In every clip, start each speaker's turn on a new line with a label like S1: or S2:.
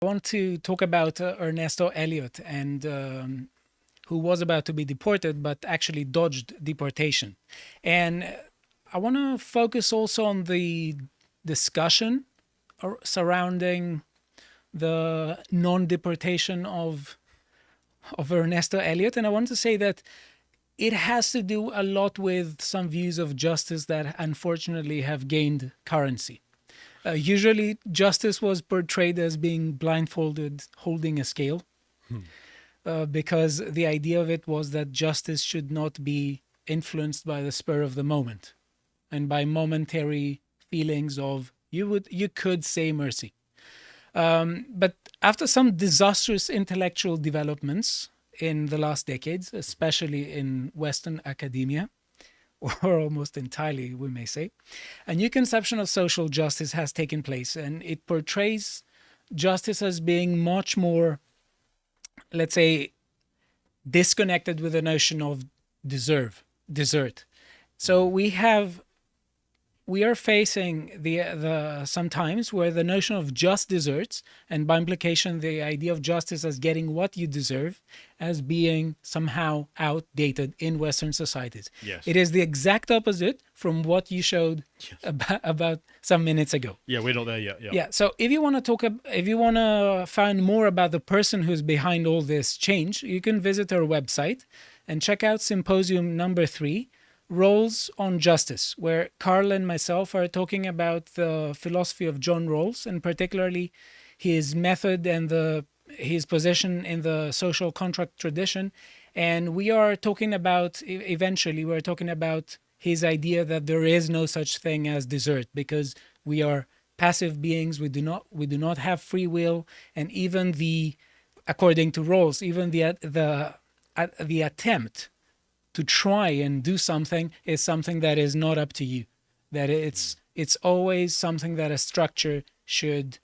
S1: want to talk about Ernesto Elliot, and who was about to be deported but actually dodged deportation. And I want to focus also on the discussion surrounding the non-deportation of Ernesto Elliot. And I want to say that it has to do a lot with some views of justice that unfortunately have gained currency. Usually, justice was portrayed as being blindfolded, holding a scale, because the idea of it was that justice should not be influenced by the spur of the moment and by momentary feelings of you could say mercy. But after some disastrous intellectual developments in the last decades, especially in Western academia, or almost entirely, we may say, a new conception of social justice has taken place, and it portrays justice as being much more, let's say, disconnected with the notion of desert. So we are facing the sometimes where the notion of just deserts, and by implication the idea of justice as getting what you deserve, as being somehow outdated in Western societies.
S2: Yes.
S1: It is the exact opposite from what you showed about some minutes ago.
S2: Yeah, we're not there yet.
S1: Yeah. So if you want to find more about the person who's behind all this change, you can visit our website and check out Symposium number 3, Rawls on Justice, where Carl and myself are talking about the philosophy of John Rawls, and particularly his method and his position in the social contract tradition. And we are talking about, eventually, we're talking about his idea that there is no such thing as desert, because we are passive beings. We do not have free will, and even according to Rawls, even the attempt to try and do something is something that is not up to you. That it's always something that a structure should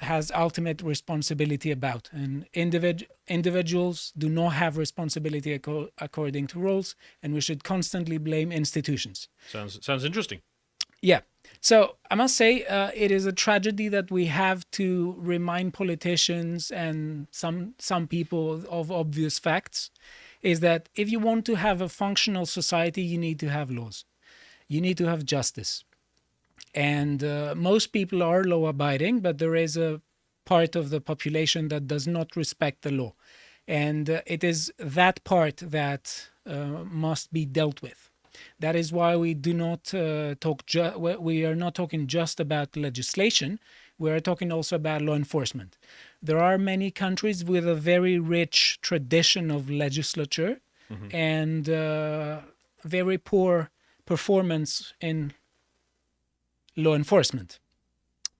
S1: has ultimate responsibility about, and individuals do not have responsibility according to Rawls, and we should constantly blame institutions.
S2: Sounds interesting.
S1: Yeah. So I must say, it is a tragedy that we have to remind politicians and some people of obvious facts. Is that if you want to have a functional society, you need to have laws. You need to have justice. And most people are law-abiding, but there is a part of the population that does not respect the law. And it is that part that must be dealt with. That is why we do not we are not talking just about legislation. We are talking also about law enforcement. There are many countries with a very rich tradition of legislature and very poor performance in law enforcement.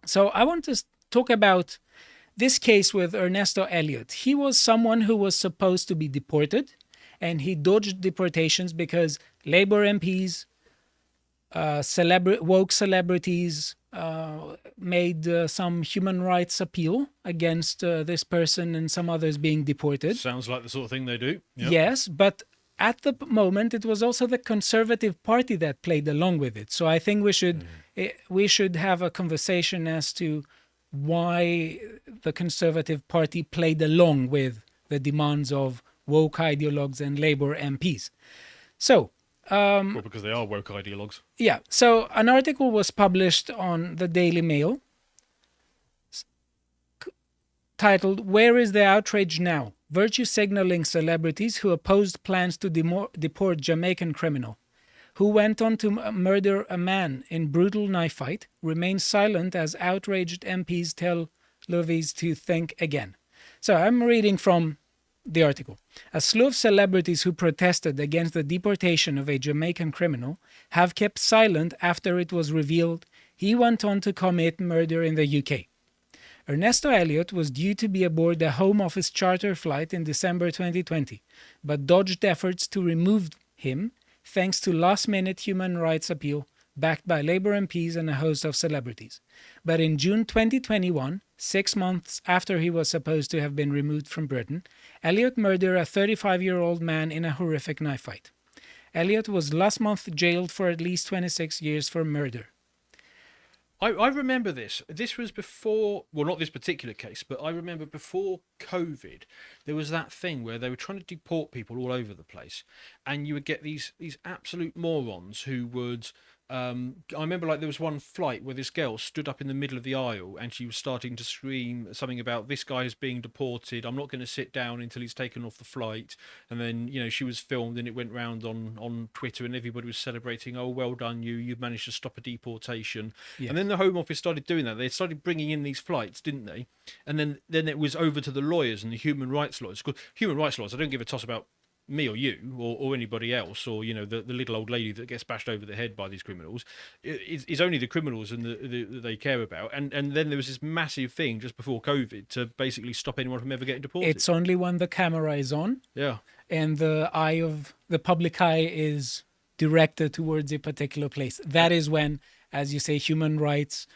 S1: So I want to talk about this case with Ernesto Elliot. He was someone who was supposed to be deported, and he dodged deportations because Labour MPs, woke celebrities made some human rights appeal against this person and some others being deported.
S2: Sounds like the sort of thing they do. Yep.
S1: Yes, but at the moment it was also the Conservative Party that played along with it. So I think we should have a conversation as to why the Conservative Party played along with the demands of woke ideologues and Labour MPs. So
S2: well, because they are woke ideologues.
S1: Yeah. So an article was published on the Daily Mail titled, "Where is the outrage now? Virtue signaling celebrities who opposed plans to deport Jamaican criminal who went on to murder a man in brutal knife fight remain silent as outraged MPs tell levies to think again." So I'm reading from the article. "A slew of celebrities who protested against the deportation of a Jamaican criminal have kept silent after it was revealed he went on to commit murder in the UK. Ernesto Elliot was due to be aboard a Home Office charter flight in December 2020, but dodged efforts to remove him thanks to last-minute human rights appeal backed by Labour MPs and a host of celebrities. But in June 2021, 6 months after he was supposed to have been removed from Britain, Elliot murdered a 35-year-old man in a horrific knife fight. Elliot was last month jailed for at least 26 years for murder.
S2: I remember this. This was before, well, not this particular case, but I remember before COVID, there was that thing where they were trying to deport people all over the place, and you would get these absolute morons who would. I remember like there was one flight where this girl stood up in the middle of the aisle and she was starting to scream something about this guy is being deported. I'm not going to sit down until he's taken off the flight. And then she was filmed and it went round on Twitter and everybody was celebrating. Oh, well done you've managed to stop a deportation.
S1: Yes.
S2: And then the Home Office started doing that. They started bringing in these flights, didn't they? And then it was over to the lawyers and the human rights lawyers. Human rights lawyers, I don't give a toss about me or you or anybody else, or the little old lady that gets bashed over the head by these criminals. It's only the criminals and that they care about. And then there was this massive thing just before COVID to basically stop anyone from ever getting deported.
S1: It's only when the camera is on,
S2: yeah,
S1: and the public eye is directed towards a particular place. That is when, as you say, human rights,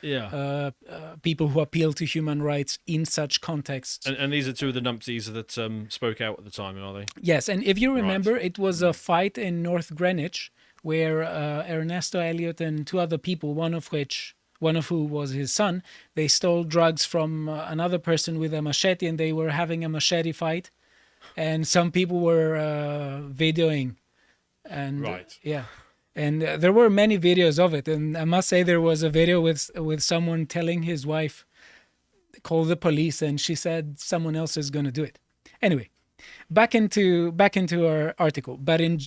S1: people who appeal to human rights in such contexts.
S2: And these are two of the numpties that spoke out at the time, are they?
S1: Yes, and if you remember, it was a fight in North Greenwich where Ernesto Elliot and two other people, one of who was his son, they stole drugs from another person with a machete, and they were having a machete fight, and some people were videoing, and yeah. And there were many videos of it. And I must say there was a video with someone telling his wife, call the police, and she said someone else is going to do it. Anyway, back into our article. But in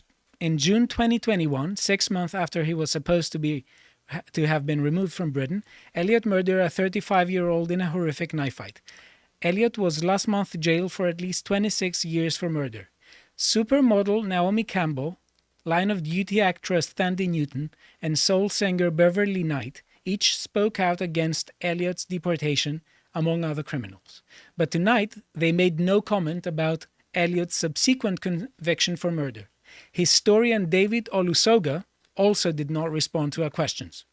S1: June 2021, 6 months after he was supposed to have been removed from Britain, Elliot murdered a 35-year-old in a horrific knife fight. Elliot was last month jailed for at least 26 years for murder. Supermodel Naomi Campbell, Line of Duty actress Thandie Newton, and soul singer Beverly Knight each spoke out against Elliot's deportation, among other criminals. But tonight, they made no comment about Elliot's subsequent conviction for murder. Historian David Olusoga also did not respond to our questions.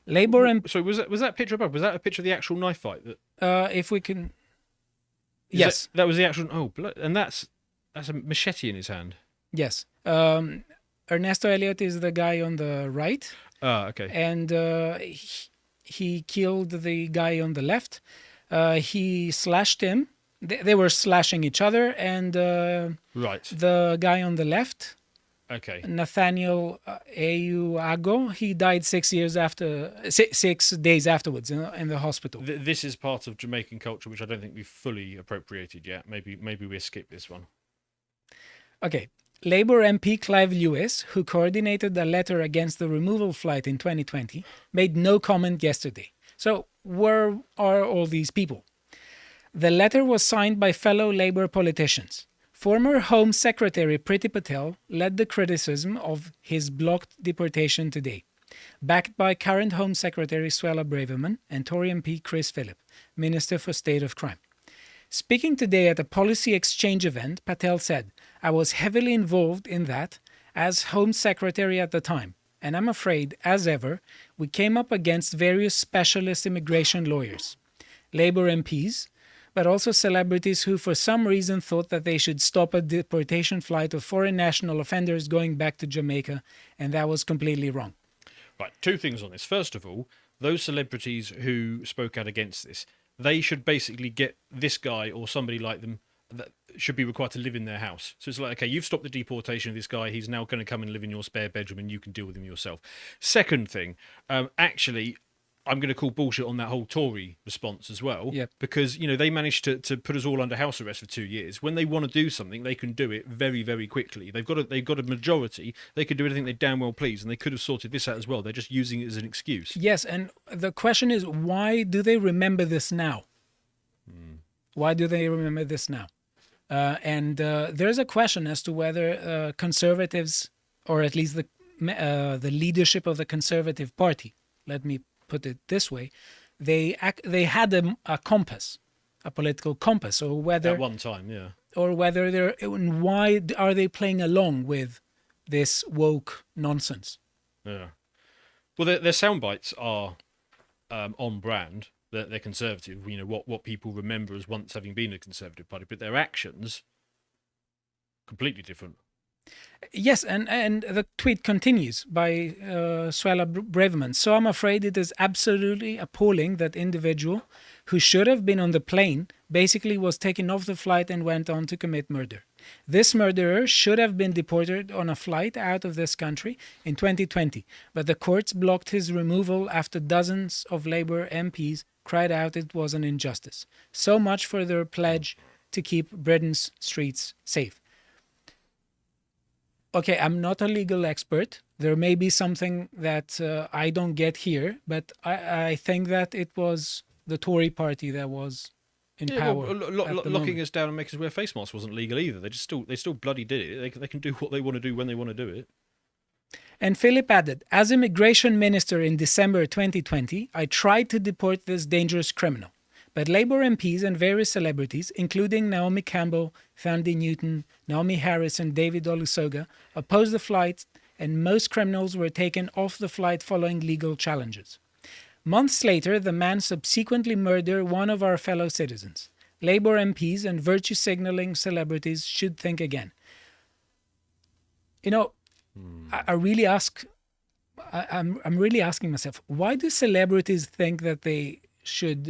S1: Labour and...
S2: So was that picture above? Was that a picture of the actual knife fight? That
S1: if we can... Yes.
S2: That was the actual... Oh, and that's a machete in his hand.
S1: Yes. Ernesto Elliot is the guy on the right.
S2: Okay.
S1: And he killed the guy on the left. He slashed him. They were slashing each other. And the guy on the left, Nathaniel Ayuago, he died 6 days afterwards in the hospital.
S2: This is part of Jamaican culture, which I don't think we've fully appropriated yet. Maybe we'll skip this one.
S1: Okay. Labour MP Clive Lewis, who coordinated the letter against the removal flight in 2020, made no comment yesterday. So where are all these people? The letter was signed by fellow Labour politicians. Former Home Secretary Priti Patel led the criticism of his blocked deportation today, backed by current Home Secretary Suella Braverman and Tory MP Chris Philip, Minister for State of Crime. Speaking today at a policy exchange event, Patel said, "I was heavily involved in that as Home Secretary at the time, and I'm afraid, as ever, we came up against various specialist immigration lawyers, Labour MPs, but also celebrities who for some reason thought that they should stop a deportation flight of foreign national offenders going back to Jamaica, and that was completely wrong."
S2: Right, two things on this. First of all, those celebrities who spoke out against this, they should basically get this guy or somebody like them that should be required to live in their house. So it's like, okay, you've stopped the deportation of this guy. He's now going to come and live in your spare bedroom and you can deal with him yourself. Second thing, actually, I'm going to call bullshit on that whole Tory response as well.
S1: Yep.
S2: Because, they managed to put us all under house arrest for 2 years. When they want to do something, they can do it very, very quickly. They've got a majority. They could do anything they damn well please, and they could have sorted this out as well. They're just using it as an excuse.
S1: Yes, and the question is, why do they remember this now? Why do they remember this now? And there's a question as to whether conservatives, or at least the leadership of the Conservative Party, let me put it this way, they had a compass, a political compass, or whether
S2: at one time, yeah,
S1: or whether why are they playing along with this woke nonsense?
S2: Yeah. Well, their sound bites are on brand. They're conservative. What people remember as once having been a Conservative Party, but their actions completely different.
S1: Yes, and the tweet continues by Suella Braverman. So I'm afraid it is absolutely appalling that individual who should have been on the plane basically was taken off the flight and went on to commit murder. This murderer should have been deported on a flight out of this country in 2020, but the courts blocked his removal after dozens of Labour MPs cried out it was an injustice. So much for their pledge to keep Britain's streets safe. Okay, I'm not a legal expert. There may be something that I don't get here, but I think that it was the Tory party that was in power.
S2: Locking us down and making us wear face masks wasn't legal either. They still bloody did it. They can do what they want to do when they want to do it.
S1: And Philip added, as immigration minister in December 2020, I tried to deport this dangerous criminal. But Labour MPs and various celebrities, including Naomi Campbell, Thandie Newton, Naomi Harris and David Olusoga, opposed the flight, and most criminals were taken off the flight following legal challenges. Months later, the man subsequently murdered one of our fellow citizens. Labour MPs and virtue-signalling celebrities should think again. You know, I really ask, I'm really asking myself, why do celebrities think that they should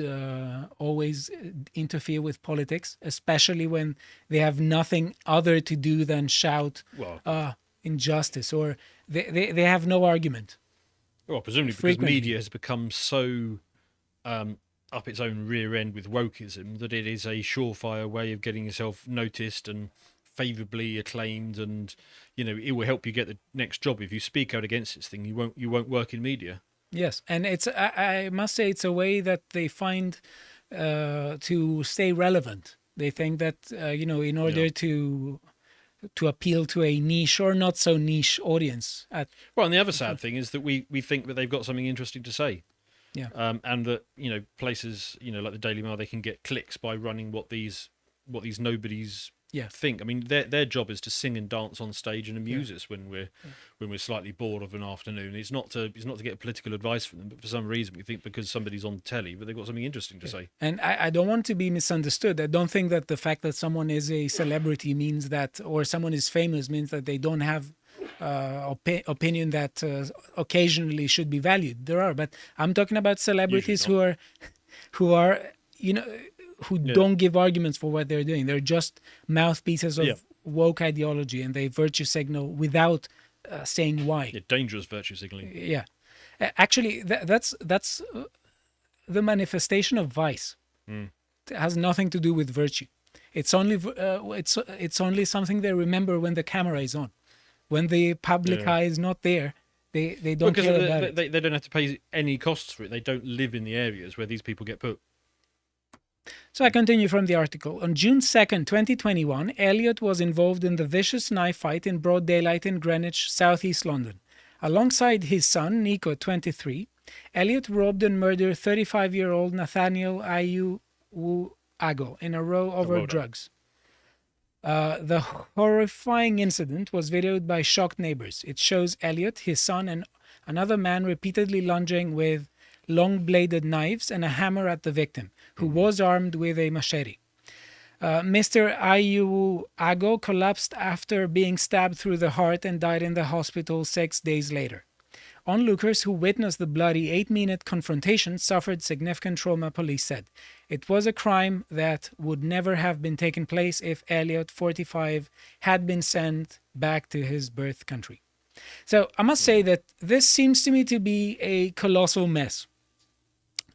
S1: always interfere with politics, especially when they have nothing other to do than shout injustice, or they have no argument?
S2: Well, presumably because media has become so up its own rear end with wokeism that it is a surefire way of getting yourself noticed and favourably acclaimed, and it will help you get the next job. If you speak out against this thing, you won't work in media.
S1: Yes, and I must say it's a way that they find to stay relevant. They think that in order to appeal to a niche or not so niche audience.
S2: Well, and the other sad thing is that we think that they've got something interesting to say.
S1: Yeah.
S2: And that places like the Daily Mail, they can get clicks by running what these nobodies think. I mean, their job is to sing and dance on stage and amuse us when we're slightly bored of an afternoon. It's not to get political advice from them, but for some reason we think because somebody's on telly, but they've got something interesting to say.
S1: And I don't want to be misunderstood. I don't think that the fact that someone is a celebrity means that, or someone is famous means that they don't have opinion that occasionally should be valued. There are, but I'm talking about celebrities who are don't give arguments for what they're doing. They're just mouthpieces of woke ideology, and they virtue signal without saying why.
S2: Yeah, dangerous virtue signaling.
S1: Yeah, actually, that's the manifestation of vice. It has nothing to do with virtue. It's only it's only something they remember when the camera is on. When the public eye is not there, they don't care about it.
S2: They don't have to pay any costs for it. They don't live in the areas where these people get put.
S1: So I continue from the article. On June 2nd, 2021, Elliot was involved in the vicious knife fight in broad daylight in Greenwich, southeast London. Alongside his son, Nico, 23, Elliot robbed and murdered 35-year-old Nathaniel Ago in a row over drugs. The horrifying incident was videoed by shocked neighbors. It shows Elliot, his son, and another man repeatedly lunging with long-bladed knives and a hammer at the victim, who was armed with a machete. Mr. Ago collapsed after being stabbed through the heart and died in the hospital 6 days later. Onlookers who witnessed the bloody 8-minute confrontation suffered significant trauma, police said. It was a crime that would never have been taken place if Elliot, 45, had been sent back to his birth country. So I must say that this seems to me to be a colossal mess.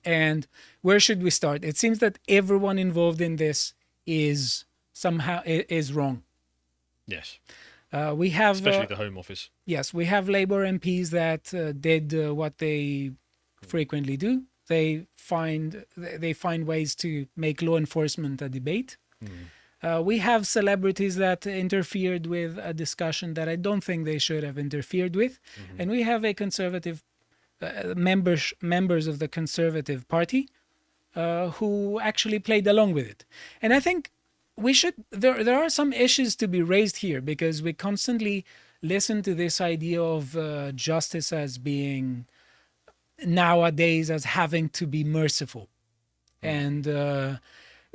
S1: And where should we start? It seems that everyone involved in this is wrong.
S2: Yes.
S1: We have
S2: especially the Home Office.
S1: Yes, we have Labour MPs that did what they frequently do. They find ways to make law enforcement a debate. We have celebrities that interfered with a discussion that I don't think they should have interfered with, and we have a conservative members of the Conservative Party who actually played along with it. And I think there are some issues to be raised here, because we constantly listen to this idea of justice as being nowadays as having to be merciful. And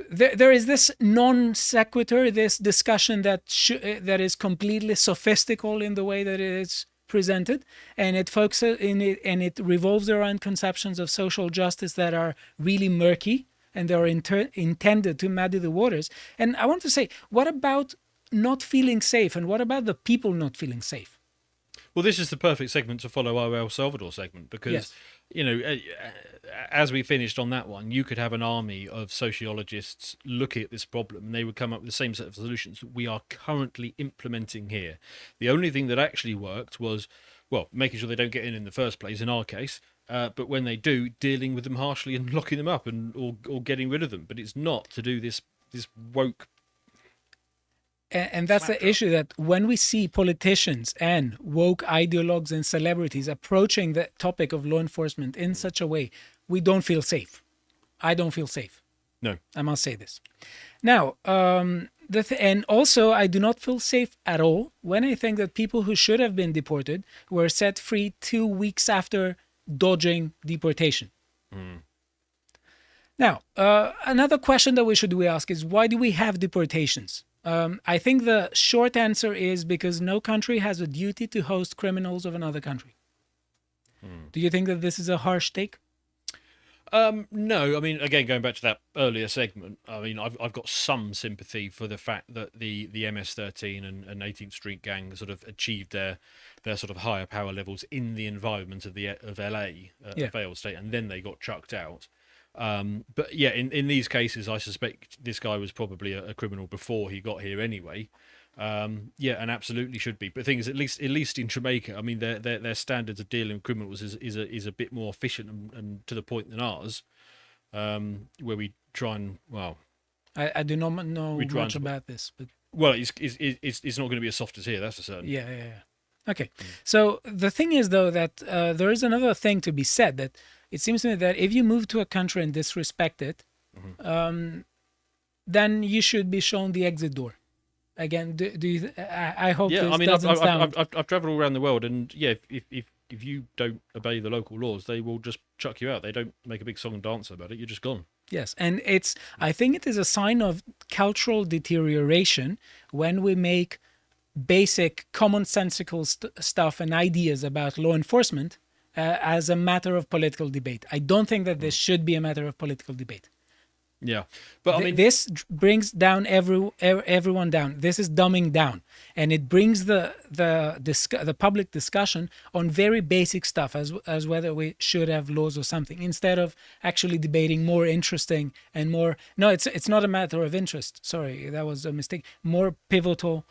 S1: there is this non sequitur, this discussion that is completely sophistical in the way that it is presented, and it focuses in it, and it revolves around conceptions of social justice that are really murky, and they're intended to muddy the waters. And I want to say, what about not feeling safe, and what about the people not feeling safe?
S2: Well, this is the perfect segment to follow our El Salvador segment because,
S1: Yes.
S2: you know, as we finished on that one, you could have an army of sociologists looking at this problem and they would come up with the same set of solutions that we are currently implementing here. The only thing that actually worked was, well, making sure they don't get in the first place, in our case, but when they do, dealing with them harshly and locking them up and or getting rid of them. But it's not to do this woke.
S1: And that's the issue, that when we see politicians and woke ideologues and celebrities approaching the topic of law enforcement in such a way, we don't feel safe. I don't feel safe.
S2: No.
S1: I must say this. Now, and also I do not feel safe at all when I think that people who should have been deported were set free 2 weeks after dodging deportation. Now, another question that we ask is, why do we have deportations? I think the short answer is because no country has a duty to host criminals of another country. Do you think that this is a harsh take?
S2: No, I mean, again, going back to that earlier segment, I mean, I've got some sympathy for the fact that the MS-13 and 18th Street gang sort of achieved their sort of higher power levels in the environment of LA, a failed state, and then they got chucked out. But yeah, in these cases, I suspect this guy was probably a criminal before he got here anyway. Yeah, and absolutely should be. But the thing is, at least in Jamaica, I mean, their standards of dealing with criminals is a bit more efficient and to the point than ours, where we try and
S1: I do not know much about this, but
S2: it's not going to be as soft as here. That's for certain.
S1: Yeah. Okay. So the thing is, though, that there is another thing to be said, that it seems to me that if you move to a country and disrespect it, then you should be shown the exit door. Again, do you? I hope.
S2: Yeah,
S1: this
S2: I mean,
S1: doesn't sound...
S2: I've travelled all around the world, and yeah, if you don't obey the local laws, they will just chuck you out. They don't make a big song and dance about it. You're just gone.
S1: Yes, and I think it is a sign of cultural deterioration when we make basic commonsensical stuff and ideas about law enforcement as a matter of political debate. I don't think that this should be a matter of political debate.
S2: Yeah, but I mean,
S1: this brings down everyone down. This is dumbing down, and it brings the public discussion on very basic stuff, as whether we should have laws or something, instead of actually debating more interesting and more. No, it's not a matter of interest. Sorry, that was a mistake. More pivotal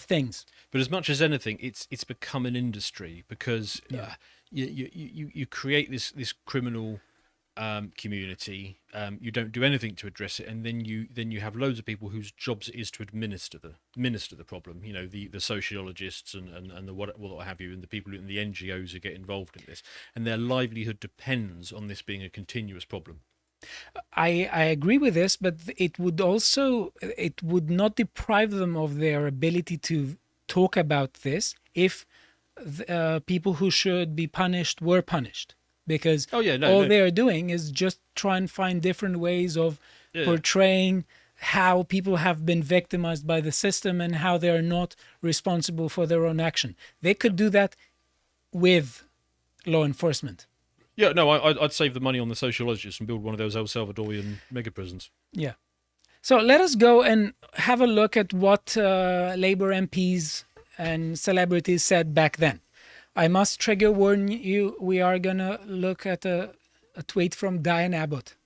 S1: things.
S2: But as much as anything, it's become an industry because you create this criminal community. You don't do anything to address it, and then you have loads of people whose jobs it is to administer the problem. You know, the sociologists and the what have you, and the people in the NGOs who get involved in this, and their livelihood depends on this being a continuous problem.
S1: I agree with this, but it would not deprive them of their ability to talk about this if people who should be punished were punished. Because they are doing is just try and find different ways of portraying how people have been victimized by the system and how they are not responsible for their own action. They could do that with law enforcement.
S2: Yeah, no, I'd save the money on the sociologists and build one of those El Salvadorian mega prisons.
S1: Yeah. So let us go and have a look at what Labour MPs and celebrities said back then. I must trigger warn you, we are going to look at a tweet from Diane Abbott.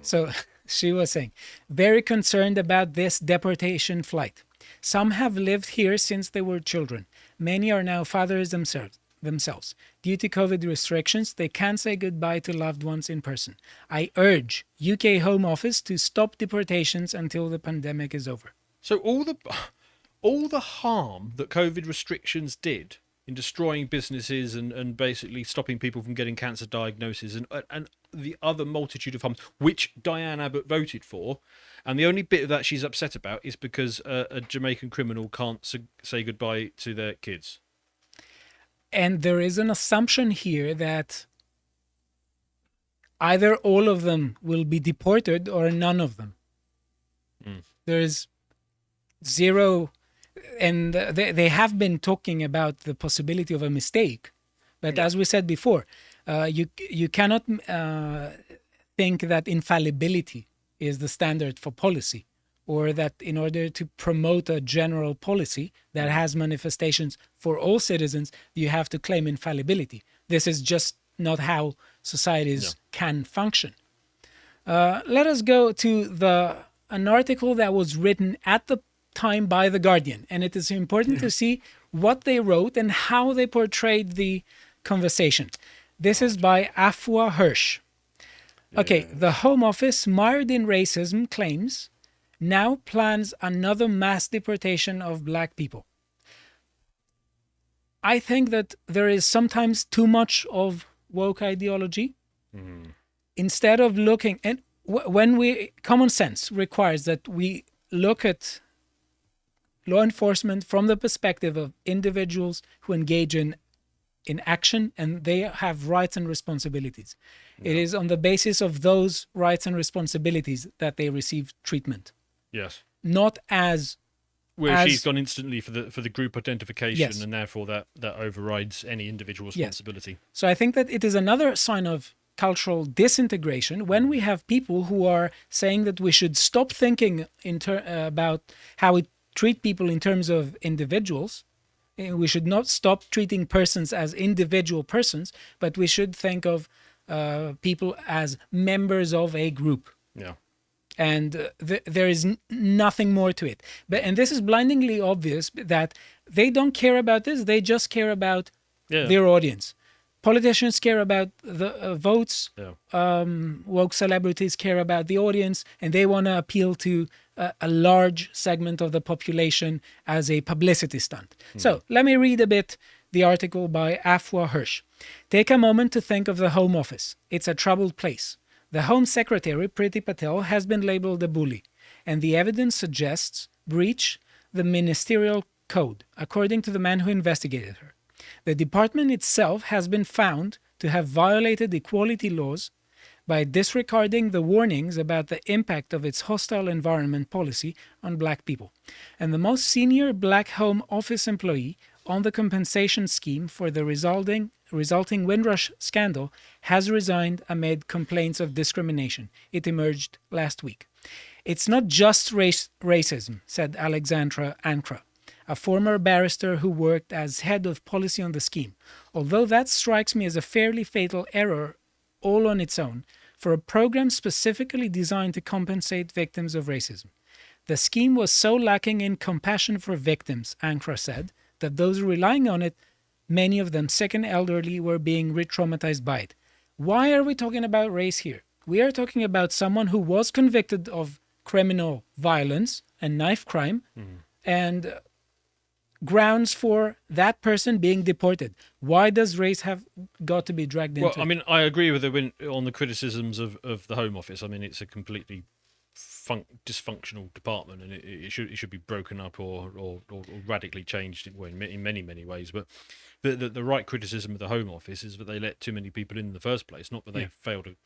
S1: So she was saying, very concerned about this deportation flight. Some have lived here since they were children. Many are now fathers themselves. Due to COVID restrictions, they can't say goodbye to loved ones in person. I urge UK Home Office to stop deportations until the pandemic is over.
S2: So all the harm that COVID restrictions did in destroying businesses and basically stopping people from getting cancer diagnoses and the other multitude of harms, which Diane Abbott voted for, and the only bit of that she's upset about is because a Jamaican criminal can't say goodbye to their kids.
S1: And there is an assumption here that either all of them will be deported or none of them. There is zero, and they have been talking about the possibility of a mistake. But as we said before, you cannot think that infallibility is the standard for policy, or that in order to promote a general policy that has manifestations for all citizens, you have to claim infallibility. This is just not how societies can function. Let us go to an article that was written at the time by The Guardian, and it is important to see what they wrote and how they portrayed the conversation. This is by Afua Hirsch. Okay, the Home Office, mired in racism, claims now plans another mass deportation of black people. I think that there is sometimes too much of woke ideology. Instead of looking, and common sense requires that we look at law enforcement from the perspective of individuals who engage in action, and they have rights and responsibilities. It is on the basis of those rights and responsibilities that they receive treatment.
S2: Yes.
S1: Not as
S2: where she's gone instantly for the group identification,
S1: Yes.
S2: and therefore that overrides any individual responsibility.
S1: Yes. So I think that it is another sign of cultural disintegration when we have people who are saying that we should stop thinking about how we treat people in terms of individuals. We should not stop treating persons as individual persons, but we should think of people as members of a group.
S2: Yeah.
S1: And there is nothing more to it. And this is blindingly obvious that they don't care about this. They just care about their audience. Politicians care about the votes.
S2: Yeah.
S1: Woke celebrities care about the audience, and they want to appeal to a large segment of the population as a publicity stunt. So let me read a bit the article by Afua Hirsch. Take a moment to think of the Home Office. It's a troubled place. The Home Secretary, Priti Patel, has been labeled a bully, and the evidence suggests breach the ministerial code, according to the man who investigated her. The department itself has been found to have violated equality laws by disregarding the warnings about the impact of its hostile environment policy on black people. And the most senior black Home Office employee on the compensation scheme for the resulting Windrush scandal has resigned amid complaints of discrimination. It emerged last week. It's not just racism, said Alexandra Ankra, a former barrister who worked as head of policy on the scheme, although that strikes me as a fairly fatal error all on its own for a program specifically designed to compensate victims of racism. The scheme was so lacking in compassion for victims, Ankra said, that those relying on it, many of them sick and elderly, were being re-traumatized by it. Why are we talking about race here? We are talking about someone who was convicted of criminal violence and knife crime, and grounds for that person being deported. Why does race have got to be dragged into it?
S2: Well, I mean, I agree with her on the criticisms of the Home Office. I mean, it's a completely dysfunctional department, and it should be broken up or radically changed in many ways. But the right criticism of the Home Office is that they let too many people in the first place, not that they failed to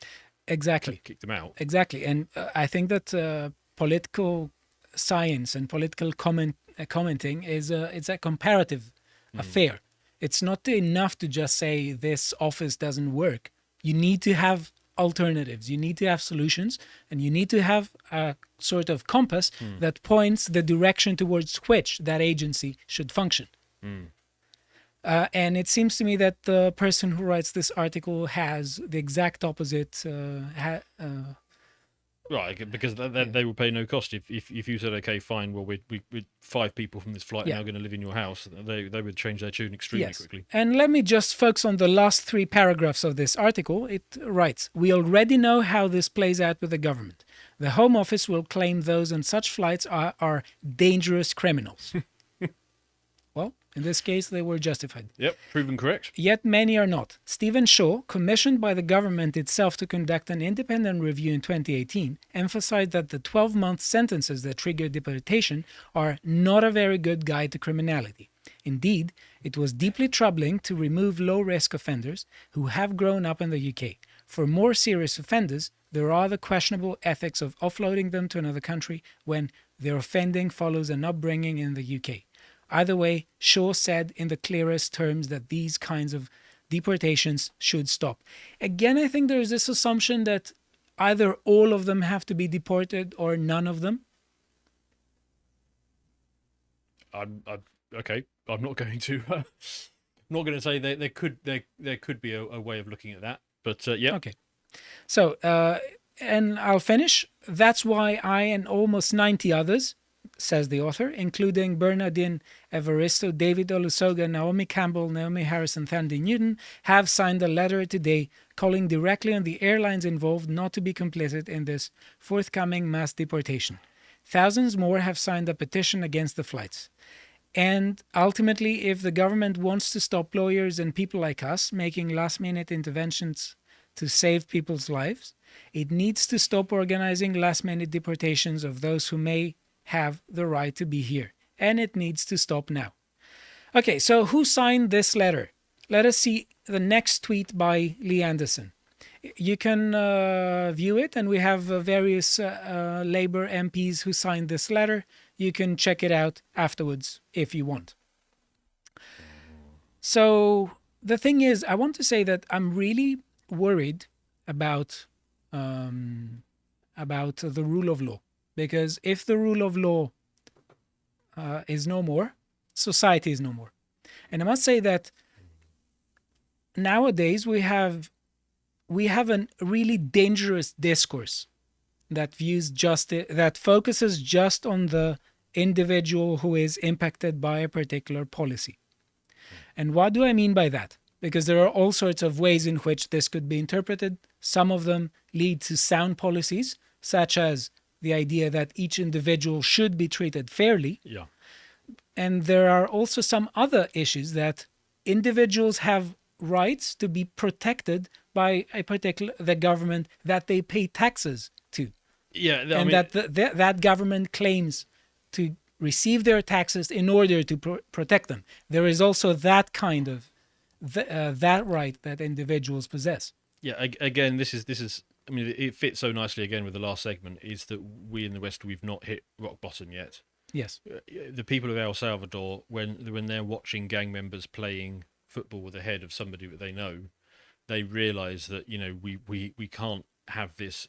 S2: kick them out.
S1: Exactly. And I think that political science and political commenting is it's a comparative affair. It's not enough to just say this office doesn't work. You need to have alternatives. You need to have solutions, and you need to have a sort of compass that points the direction towards which that agency should function. And it seems to me that the person who writes this article has the exact opposite.
S2: Right, because they will pay no cost. If you said, okay, fine, well, we're 5 people from this flight are now going to live in your house, they would change their tune extremely quickly.
S1: And let me just focus on the last 3 paragraphs of this article. It writes, we already know how this plays out with the government. The Home Office will claim those on such flights are dangerous criminals. Well, in this case, they were justified.
S2: Yep, proven correct.
S1: Yet many are not. Stephen Shaw, commissioned by the government itself to conduct an independent review in 2018, emphasized that the 12-month sentences that trigger deportation are not a very good guide to criminality. Indeed, it was deeply troubling to remove low-risk offenders who have grown up in the UK. For more serious offenders, there are the questionable ethics of offloading them to another country when their offending follows an upbringing in the UK. Either way, Shaw said in the clearest terms that these kinds of deportations should stop. Again, I think there is this assumption that either all of them have to be deported or none of them.
S2: Okay. I'm not going to. Not going to say there could be a way of looking at that, but yeah.
S1: Okay. So, and I'll finish. That's why I and almost 90 others, says the author, including Bernardine Evaristo, David Olusoga, Naomi Campbell, Naomi Harris, and Thandi Newton, have signed a letter today calling directly on the airlines involved not to be complicit in this forthcoming mass deportation. Thousands more have signed a petition against the flights. And ultimately, if the government wants to stop lawyers and people like us making last-minute interventions to save people's lives, it needs to stop organizing last-minute deportations of those who may have the right to be here. And it needs to stop now. Okay, so who signed this letter? Let us see the next tweet by Lee Anderson. You can view it, and we have various Labour MPs who signed this letter. You can check it out afterwards if you want. So the thing is, I want to say that I'm really worried about the rule of law, because if the rule of law is no more, society is no more. And I must say that nowadays we have a really dangerous discourse that views justice, that focuses just on the individual who is impacted by a particular policy. And what do I mean by that? Because there are all sorts of ways in which this could be interpreted. Some of them lead to sound policies, such as the idea that each individual should be treated fairly.
S2: Yeah.
S1: And there are also some other issues that individuals have rights to be protected by the government that they pay taxes to.
S2: Yeah,
S1: that government claims to receive their taxes in order to protect them. There is also that kind of that right that individuals possess.
S2: Yeah, again, this is. I mean, it fits so nicely again with the last segment. Is that we in the West, we've not hit rock bottom yet.
S1: Yes.
S2: The people of El Salvador, when they're watching gang members playing football with the head of somebody that they know, they realise that we can't have this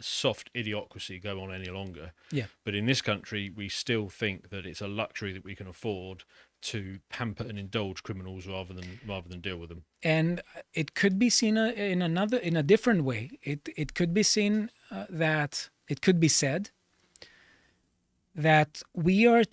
S2: soft idiocracy go on any longer.
S1: Yeah.
S2: But in this country, we still think that it's a luxury that we can afford to pamper and indulge criminals rather than deal with them.
S1: And it could be seen in a different way. It could be seen that it could be said that we are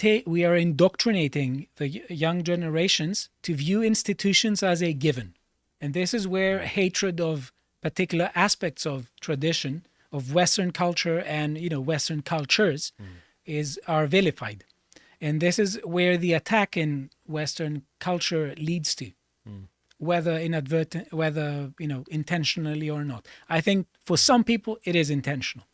S1: indoctrinating the young generations to view institutions as a given. And this is where hatred of particular aspects of tradition, of Western culture and Western cultures are vilified. And this is where the attack in Western culture leads to, whether intentionally or not. I think for some people it is intentional.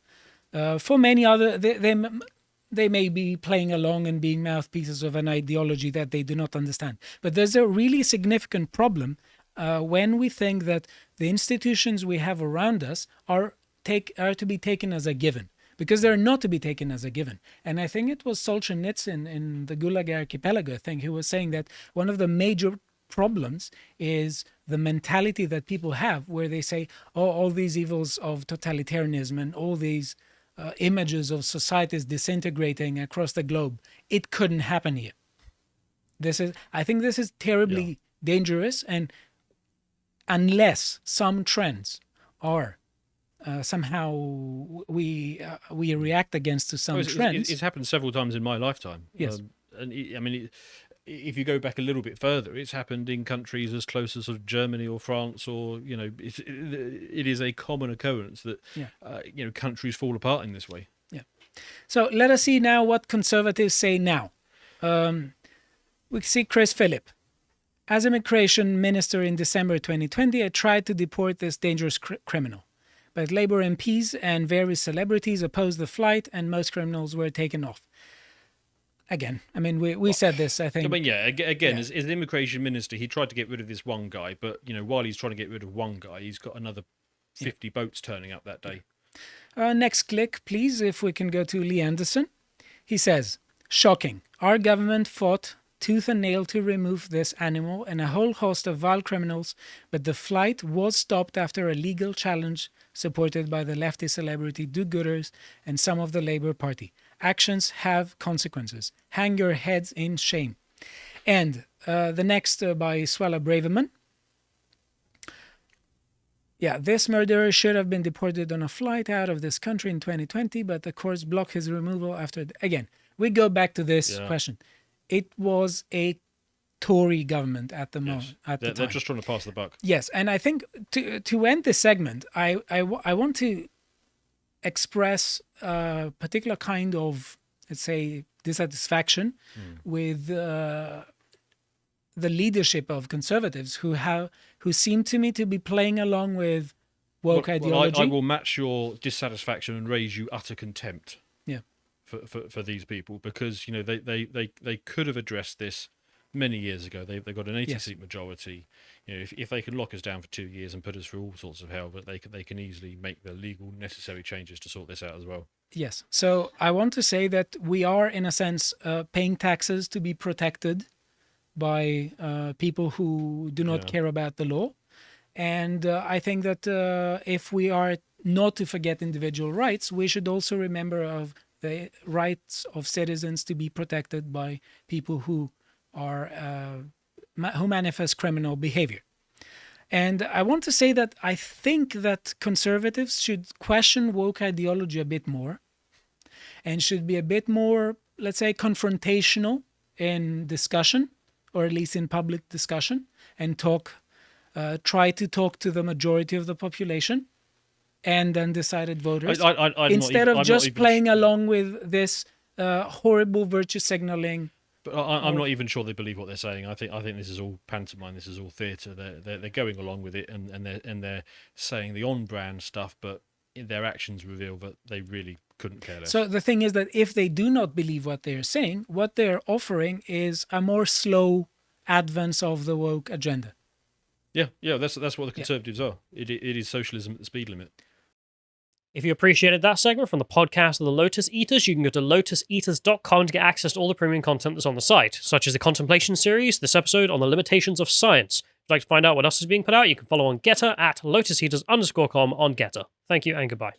S1: For many other, they may be playing along and being mouthpieces of an ideology that they do not understand. But there's a really significant problem when we think that the institutions we have around us are to be taken as a given, because they're not to be taken as a given. And I think it was Solzhenitsyn in the Gulag Archipelago thing who was saying that one of the major problems is the mentality that people have, where they say, oh, all these evils of totalitarianism and all these images of societies disintegrating across the globe, it couldn't happen here. I think this is terribly dangerous, and unless some trends are somehow we react against to some trends.
S2: It's happened several times in my lifetime.
S1: Yes.
S2: If you go back a little bit further, it's happened in countries as close as sort of Germany or France, or it is a common occurrence that countries fall apart in this way.
S1: Yeah. So let us see now what conservatives say now. We see Chris Philip. As immigration minister in December 2020, I tried to deport this dangerous criminal. But Labour MPs and various celebrities opposed the flight, and most criminals were taken off. Again, we said this, I think.
S2: As an immigration minister, he tried to get rid of this one guy, but while he's trying to get rid of one guy, he's got another 50 boats turning up that day.
S1: Next click, please, if we can go to Lee Anderson. He says, shocking. Our government fought tooth and nail to remove this animal and a whole host of vile criminals, but the flight was stopped after a legal challenge supported by the leftist celebrity do-gooders and some of the Labour Party. Actions have consequences. Hang your heads in shame. And the next by Swella Braverman. Yeah, this murderer should have been deported on a flight out of this country in 2020, but the courts blocked his removal after... Again, we go back to this question. It was a Tory government at the moment.
S2: They're just trying to pass the buck.
S1: Yes, and I think to end this segment, I want to express a particular kind of, let's say, dissatisfaction with the leadership of conservatives who seem to me to be playing along with woke ideology.
S2: I will match your dissatisfaction and raise you utter contempt.
S1: Yeah.
S2: For these people, because they could have addressed this many years ago. They got an 80-seat majority. If they can lock us down for 2 years and put us through all sorts of hell, but they can easily make the legal necessary changes to sort this out as well.
S1: Yes. So I want to say that we are, in a sense, paying taxes to be protected by people who do not care about the law. And I think that if we are not to forget individual rights, we should also remember of the rights of citizens to be protected by people who are who manifest criminal behavior. And I want to say that I think that conservatives should question woke ideology a bit more and should be a bit more, let's say, confrontational in discussion, or at least in public discussion, and try to talk to the majority of the population and undecided voters, instead of just playing along with this horrible virtue signaling.
S2: But I'm not even sure they believe what they're saying. I think this is all pantomime. This is all theatre. They're going along with it, and they're saying the on-brand stuff, but their actions reveal that they really couldn't care less.
S1: So the thing is that if they do not believe what they're saying, what they're offering is a more slow advance of the woke agenda.
S2: Yeah, that's what the Conservatives are. It is socialism at the speed limit.
S3: If you appreciated that segment from the podcast of the Lotus Eaters, you can go to lotuseaters.com to get access to all the premium content that's on the site, such as the Contemplation series, this episode on the limitations of science. If you'd like to find out what else is being put out, you can follow on Getter at lotuseaters_com on Getter. Thank you and goodbye.